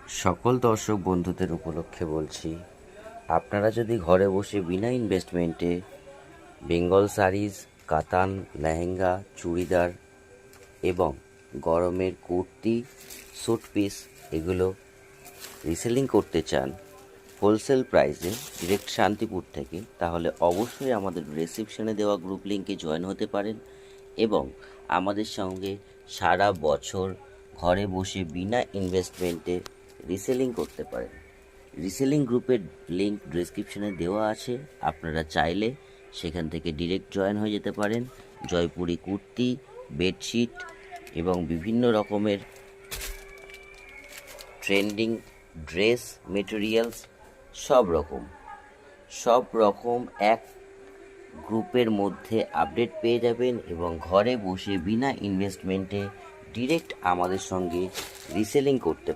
সকল দর্শক বন্ধুদের উপলক্ষে বলছি, আপনারা যদি ঘরে বসে বিনা ইনভেস্টমেন্টে বেঙ্গল শাড়িজ, কাতান, লেহেঙ্গা, চুড়িদার এবং গরমের কুর্তি, স্যুট পিস এগুলো রিসেলিং করতে চান হোলসেল প্রাইসে ডিরেক্ট শান্তিপুর থেকে, তাহলে অবশ্যই আমাদের রেসিপশনে দেওয়া গ্রুপ লিঙ্কে জয়েন হতে পারেন এবং আমাদের সঙ্গে সারা বছর ঘরে বসে বিনা ইনভেস্টমেন্টে রিসেলিং করতে পারেন। রিসেলিং গ্রুপের লিঙ্ক ডেসক্রিপশনে দেওয়া আছে, আপনারা চাইলে সেখান থেকে ডিরেক্ট জয়েন হয়ে যেতে পারেন। জয়পুরি কুর্তি, বেডশিট এবং বিভিন্ন রকমের ট্রেন্ডিং ড্রেস মেটেরিয়ালস সব রকম এক গ্রুপের মধ্যে আপডেট পেয়ে যাবেন এবং ঘরে বসে বিনা ইনভেস্টমেন্টে ডিরেক্ট আমাদের সঙ্গে রিসেলিং করতে পারেন।